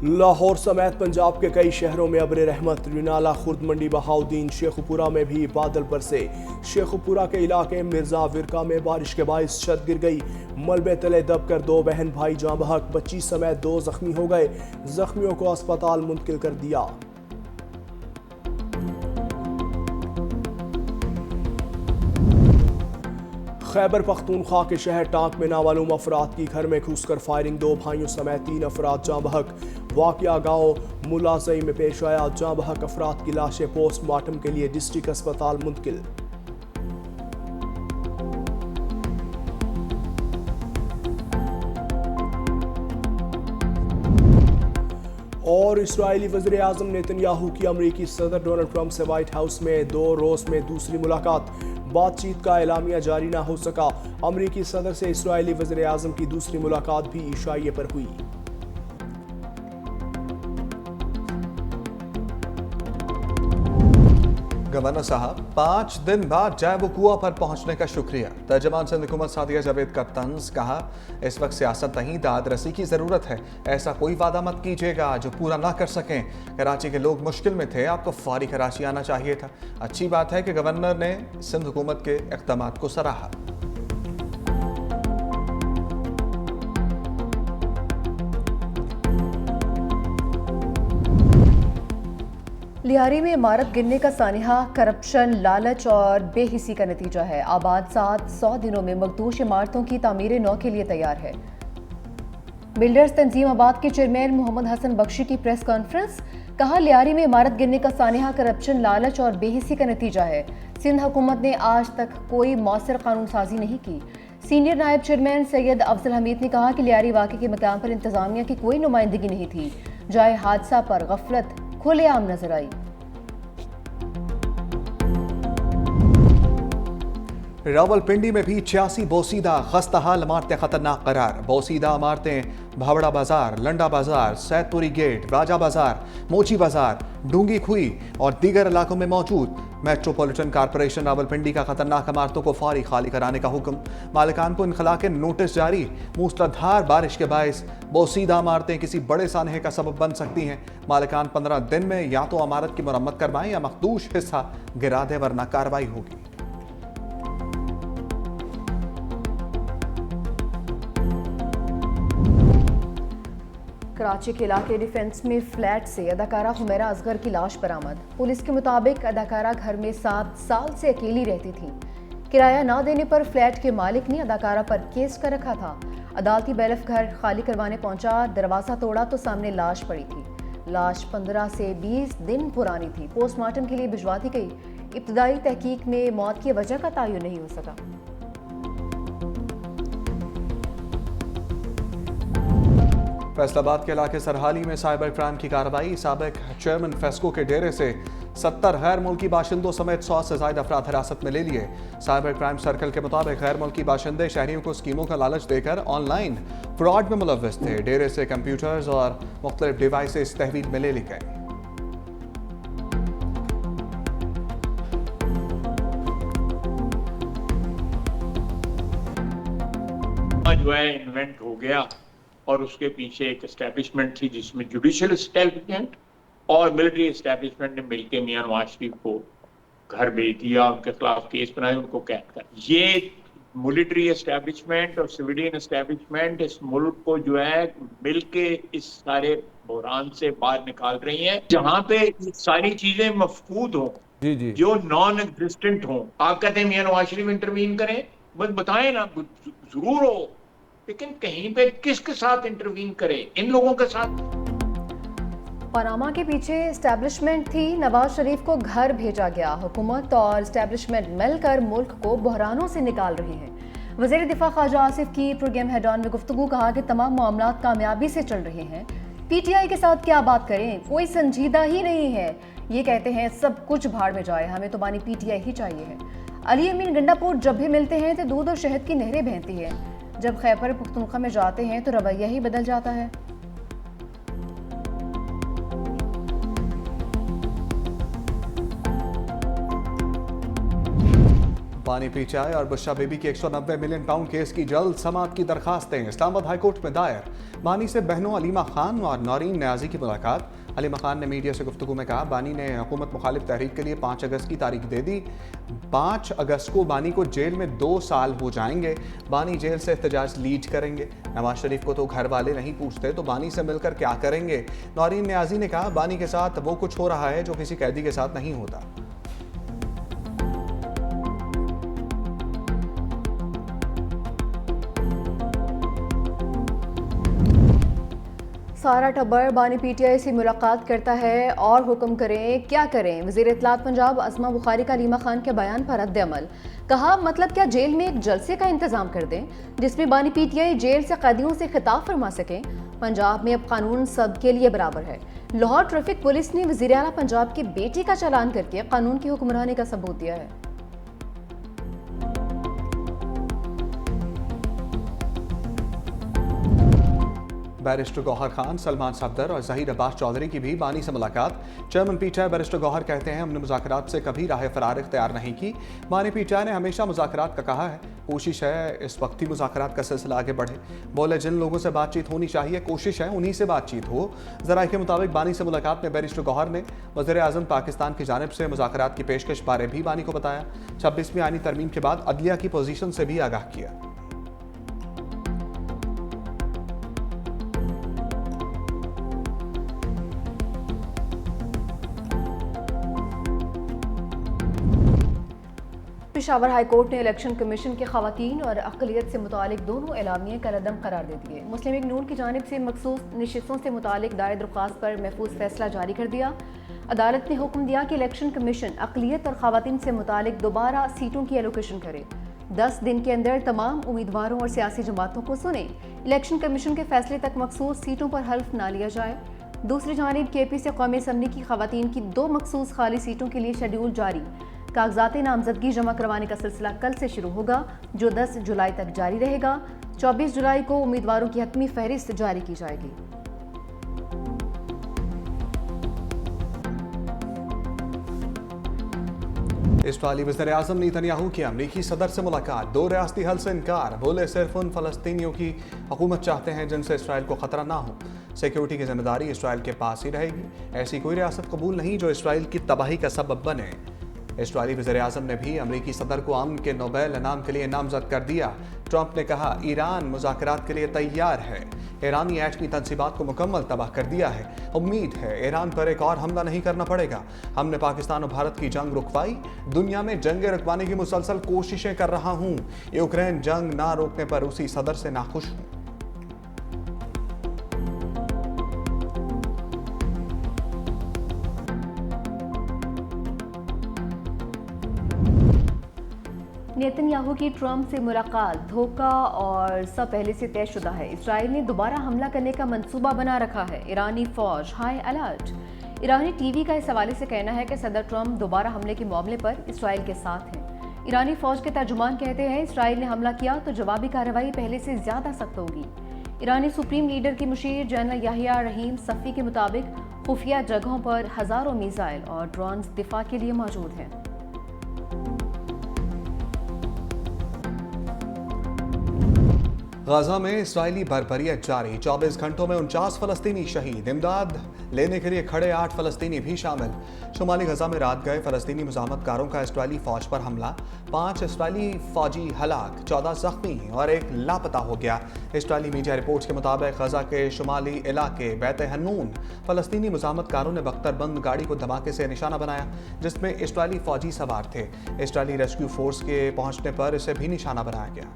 लाहौर समेत पंजाब के कई शहरों में अब्र रहमत। रिनाला, खुर्द मंडी, बहाउद्दीन, शेखुपुरा में भी बादल बरसे। शेखुपुरा के इलाके मिर्जा विरका में बारिश के बाइस छत गिर गई। मलबे तले दबकर 2 बहन भाई जाँ बहक, बच्ची समेत 2 जख्मी हो गए। जख्मियों को अस्पताल मुंतकिल कर दिया। खैबर पख्तूनख्वा के शहर टांक में नामालूम अफराद की घर में घुसकर फायरिंग, 2 भाइयों समेत 3 अफराद जाँ बहक। वाक़या गाँव मुलाजई में पेश आया। जाँ बहक अफराद की लाशें पोस्टमार्टम के लिए डिस्ट्रिक्ट अस्पताल मुंतकिल। और इस्राएली वज़ीर आज़म नेतन्याहू की अमरीकी सदर डोनाल्ड ट्रंप से व्हाइट हाउस में 2 रोज़ में दूसरी मुलाकात। बातचीत का एलामिया जारी ना हो सका। अमरीकी सदर से इस्राएली वज़ीर आज़म की दूसरी मुलाकात भी इशाइये पर हुई। गवर्नर साहब, 5 दिन बाद जैवकुआ पर पहुंचने का शुक्रिया। तर्जमान सिंध हुकूमत सादिया जावेद का तंज, कहा इस वक्त सियासत नहीं दाद रसी की जरूरत है। ऐसा कोई वादा मत कीजिएगा जो पूरा ना कर सकें। कराची के लोग मुश्किल में थे, आपको फौरी कराची आना चाहिए था। अच्छी बात है कि गवर्नर ने सिंध हुकूमत के इक़दामात को सराहा। लियारी में इमारत गिरने का सानिहा करप्शन, लालच और बेहिसी का नतीजा है। आबाद 700 दिनों में मखदूश इमारतों की तामीर नौ के लिए तैयार है। बिल्डर्स तंजीम आबाद के चेयरमैन मोहम्मद हसन बख्शी की प्रेस कॉन्फ्रेंस, कहा लियारी में इमारत गिरने का सानिहा करप्शन, लालच और बेहिसी का नतीजा है। सिंध हुकूमत ने आज तक कोई मौसर कानून साजी नहीं की। सीनियर नायब चेयरमैन सैयद अफजल हमीद ने कहा कि लियारी वाक़े के मकाम पर इंतजामिया की कोई नुमाइंदगी नहीं थी। जाए हादसा पर गफलत खुलेआम नजर आई। रावलपिंडी में भी 86 बोसीदा खस्ताहाल इमारतें खतरनाक करार। बोसीदा इमारतें भावड़ा बाजार, लंडा बाजार, सैदपुरी गेट, राजा बाजार, मोची बाजार, डूंगी खुई और दीगर इलाकों में मौजूद। मेट्रोपॉलिटन कॉरपोरेशन रावलपिंडी का खतरनाक इमारतों को फौरी खाली कराने का हुक्म। मालिकान को इनखला के नोटिस जारी। मूसलाधार बारिश के बायस बोसीदा इमारतें किसी बड़े सानहे का सबब बन सकती हैं। मालिकान 15 दिन में या तो इमारत की मरम्मत करवाएं या मखदूश हिस्सा गिरा दें, वरना कार्रवाई होगी। कराची के इलाके डिफेंस में फ्लैट से अदाकारा हुमैरा असगर की लाश बरामद। पुलिस के मुताबिक अदाकारा घर में 7 साल से अकेली रहती थी। किराया ना देने पर फ्लैट के मालिक ने अदाकारा पर केस कर रखा था। अदालती बैलफ घर खाली करवाने पहुंचा, दरवाजा तोड़ा तो सामने लाश पड़ी थी। लाश 15 से 20 दिन पुरानी थी। पोस्टमार्टम के लिए भिजवा दी गई। इब्तदाई तहकीक में मौत की वजह का तयन नहीं हो सका। फैसलाबाद के इलाके सरहाली में साइबर क्राइम की कार्रवाई। साबिक चेयरमैन फेस्को के डेरे से 70 गैर मुल्की बाशिंदों समेत 100 से ज्यादा अफराद हिरासत में ले लिए। साइबर क्राइम सर्कल के मुताबिक गैर मुल्की बाशिंदे शहरियों को स्कीमों का लालच देकर ऑनलाइन फ्रॉड में मुलव्वस थे। डेरे से कंप्यूटर्स और मुख्तलिफ डिवाइसेस तहवील में ले ली गए। जो है इन्वेंट हो गया और उसके पीछे एक एस्टेब्लिशमेंट थी जिसमें जुडिशियल एस्टेब्लिशमेंट और मिलिट्री एस्टेब्लिशमेंट ने मिलकर मियां नवाज शरीफ को घर भेज दिया, उनके खिलाफ केस बनाए, उनको कैद कर। ये मिलिट्री एस्टेब्लिशमेंट और सिविलियन एस्टेब्लिशमेंट इस मुल्क को जो है मिलके इस सारे बहरान से बाहर निकाल रही हैं, जहां पे सारी चीजें मफकूद हों, जो नॉन एग्जिस्टेंट हों। आप कहते हैं मियां नवाज शरीफ इंटरवीन करें, बस बताएं ना, जरूर हो, लेकिन कहीं पे किसके साथ इंटरवीन करें? इन लोगों के साथ। पनामा के पीछे एस्टेब्लिशमेंट थी। नवाज शरीफ को घर भेजा गया। हुकूमत और एस्टेब्लिशमेंट मिलकर मुल्क को बहरानों से निकाल रहे हैं। वज़ीर दिफा ख्वाजा आसिफ की प्रोग्राम हेड ऑन में गुफ्तगू, कहा कि तमाम मामलात कामयाबी से चल रहे हैं। पीटीआई के साथ क्या बात करें, कोई संजीदा ही नहीं है। ये कहते हैं सब कुछ भाड़ में जाए, हमें तो बानी पीटीआई ही चाहिए है। अली अमीन गंडापुर जब भी मिलते हैं तो दूध और शहद की नहरें बहती हैं। जब खैबर पख्तूनख्वा में जाते हैं तो रवैया ही बदल जाता है। बानी पीटीआई और बुशरा बीबी की 190 मिलियन पाउंड केस की जल्द समाअत की दरखास्तें इस्लामाबाद हाईकोर्ट में दायर। बानी से बहनों अलीमा खान और नौरीन न्याजी की मुलाकात। अलीमा खान ने मीडिया से गुफ्तगू में कहा, बानी ने हुकूमत मुखालिफ तहरीक के लिए 5 अगस्त की तारीख दे दी। 5 अगस्त को बानी को जेल में 2 साल हो जाएंगे। बानी जेल से एहतजाज लीड करेंगे। नवाज शरीफ को तो घर वाले नहीं पूछते, तो बानी से मिलकर क्या करेंगे। नौरीन न्याजी ने कहा, बानी के साथ वो कुछ हो रहा है जो किसी कैदी के साथ नहीं होता। सारा टब्बर बानी पीटीआई से मुलाकात करता है और हुक्म करें क्या करें। वज़ीर इत्तलात पंजाब अस्मा बुखारी का अलीमा खान के बयान पर रद्द-ए-अमल। कहा, मतलब क्या जेल में एक जलसे का इंतजाम कर दें जिसमें बानी पीटीआई जेल से कैदियों से खिताब फरमा सकें। पंजाब में अब कानून सबके लिए बराबर है। लाहौर ट्रैफिक पुलिस ने वज़ीर आला पंजाब की बेटी का चालान करके कानून की हुक्मरानी का सबूत दिया है। बैरिस्टर गौहर खान, सलमान सफदर और ज़हीर अब्बास चौधरी की भी बानी से मुलाकात। चेयरमैन पीटीआई बैरिस्टर गौहर कहते हैं, हमने मुज़ाकरात से कभी राह फरार इख्तियार नहीं की। बानी पीटीआई ने हमेशा मुज़ाकरात का कहा है। कोशिश है इस वक्त ही मुज़ाकरात का सिलसिला आगे बढ़े। बोले, जिन लोगों से बातचीत होनी चाहिए कोशिश है उन्हीं से बातचीत हो। ज़राए के मुताबिक बानी से मुलाकात में बैरिस्टर गौहर ने वज़ीर आज़म पाकिस्तान की जानिब से मुज़ाकरात की पेशकश बारे भी बानी को बताया। 26वीं आईनी तरमीम के बाद अदलिया की पोजीशन से भी आगाह किया। पेशावर हाईकोर्ट ने इलेक्शन कमीशन के खवातीन और अक़लियत से मुतालिक दोनों एलामिये कलअदम करार दे दिए। मुस्लिम लीग नून की जानिब से मखसूस नशिस्तों से मुतालिक दायर दरख्वास्त पर महफूज फैसला जारी कर दिया। अदालत ने हुक्म दिया कि इलेक्शन कमीशन अक़लियत और खवातीन से मुतालिक दोबारा सीटों की एलोकेशन करे। 10 दिन के अंदर तमाम उम्मीदवारों और सियासी जमातों को सुने। इलेक्शन कमीशन के फैसले तक मखसूस सीटों पर हल्फ ना लिया जाए। दूसरी जानिब केपी से कौमी असम्बली की खवातीन की 2 मखसूस खाली सीटों के लिए शेड्यूल जारी। कागजात नामजदगी जमा करवाने का सिलसिला कल से शुरू होगा, जो 10 जुलाई तक जारी रहेगा। 24 जुलाई को उम्मीदवारों की हतमी फहरिस्त जारी की जाएगी। इस्राईली वज़ीर-ए-आज़म नेतन्याहू की अमरीकी सदर से मुलाकात। 2 रियासती हल से इनकार। बोले, सिर्फ उन फ़लस्तीनियों की हुकूमत चाहते हैं जिनसे इसराइल को ख़तरा ना हो। सिक्योरिटी की जिम्मेदारी इसराइल के पास ही रहेगी। ऐसी कोई रियासत कबूल नहीं जो इसराइल की तबाही का सबब बने। इस्राईली वज़ीर-ए-आज़म ने भी अमरीकी सदर को अमन के नोबेल इनाम के लिए नामजद कर दिया। ट्रंप ने कहा, ईरान मुज़ाकरात के लिए तैयार है। ईरानी एटमी तंसीबात को मुकम्मल तबाह कर दिया है। उम्मीद है ईरान पर एक और हमला नहीं करना पड़ेगा। हमने पाकिस्तान और भारत की जंग रुकवाई। दुनिया में जंगें रुकवाने की मुसलसल कोशिशें कर रहा हूँ। यूक्रेन जंग ना रोकने पर रूसी सदर से नाखुश हूँ। नेतन्याहू की ट्रंप से मुलाकात धोखा और सब पहले से तयशुदा है। इसराइल ने दोबारा हमला करने का मंसूबा बना रखा है। ईरानी फौज हाई अलर्ट। ईरानी टीवी का इस हवाले से कहना है कि सदर ट्रंप दोबारा हमले के मामले पर इसराइल के साथ हैं। ईरानी फौज के तर्जुमान कहते हैं, इसराइल ने हमला किया तो जवाबी कार्रवाई पहले से ज्यादा सख्त होगी। ईरानी सुप्रीम लीडर की मुशीर जनरल याहिया रहीम सफ़ी के मुताबिक खुफिया जगहों पर हजारों मिसाइल और ड्रोन्स दिफा के लिए मौजूद हैं। गाजा में इसराइली बर्बरियत जारी। 24 घंटों में 49 फलस्तीनी शहीद। इमदाद लेने के लिए खड़े 8 फलस्तीनी भी शामिल। शुमाली गजा में रात गए फलस्तीनी मुजामतकारों का इसराइली फौज पर हमला। 5 इसराइली फौजी हलाक, 14 जख्मी और 1 लापता हो गया। इसराइली मीडिया रिपोर्ट्स के मुताबिक गजा के शुमाली इलाके बैत हन्नून फलस्तीनी मुजामतकारों ने बख्तरबंद गाड़ी को धमाके से निशाना बनाया, जिसमें इसराइली फौजी सवार थे। इसराइली रेस्क्यू फोर्स के पहुंचने पर इसे भी निशाना बनाया गया।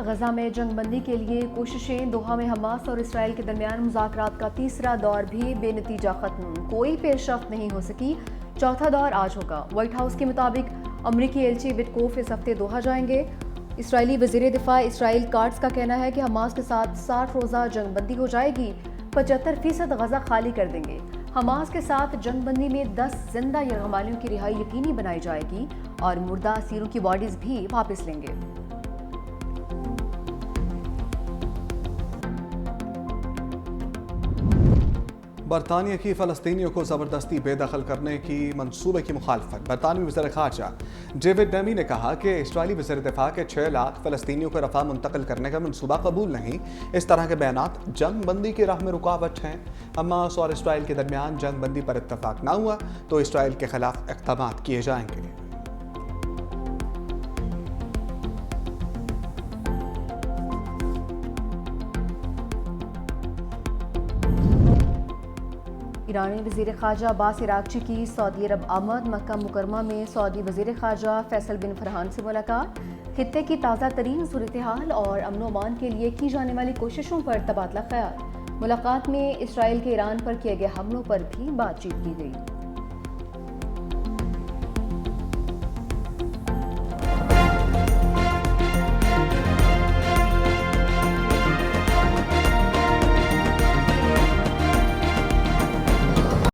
गजा में जंगबंदी के लिए कोशिशें। दोहा में हमास और इसराइल के दरमियान मुज़ाकरात का तीसरा दौर भी बेनतीजा खत्म। कोई पेशरफ्त नहीं हो सकी। चौथा दौर आज होगा। व्हाइट हाउस के मुताबिक अमरीकी एलची विटकोफ इस हफ्ते दोहा जाएंगे। इसराइली वज़ीर दिफा इसराइल कार्ड्स का कहना है कि हमास के साथ 60 रोज़ा जंगबंदी हो जाएगी। 75% गजा खाली कर देंगे। हमास के साथ जंगबंदी में 10 जिंदा यरगमालियों की रिहाई यकीनी बनाई जाएगी और मुर्दा असीरों की बॉडीज भी वापस लेंगे। बरतानिया की फ़लस्तीनियों को ज़बरदस्ती बेदखल करने की मंसूबे की मुखालफत। बरतानवी वज़ीर ख़ारजा डेविड नैमी ने कहा कि इस्राएली वज़ीर दिफ़ा के 6 लाख फ़लस्तीनियों को रफ़ा मुंतकिल करने का मंसूबा कबूल नहीं। इस तरह के बयानात जंग बंदी की राह में रुकावट हैं। हमास और इसराइल के दरमियान जंग बंदी पर इत्तफाक न हुआ तो इसराइल के खिलाफ इक़दामात किए जाएंगे। ईरानी वज़ीर ख़ारजा अब्बास इराक़ची की सऊदी अरब आमद। मक्का मुकरमा में सऊदी वज़ीर ख़ारजा फैसल बिन फरहान से मुलाकात। खित्ते की ताज़ा तरीन सूरत हाल और अमन व अमान के लिए की जाने वाली कोशिशों पर तबादला ख्याल। मुलाकात में इसराइल के ईरान पर किए गए हमलों पर भी बातचीत की गई।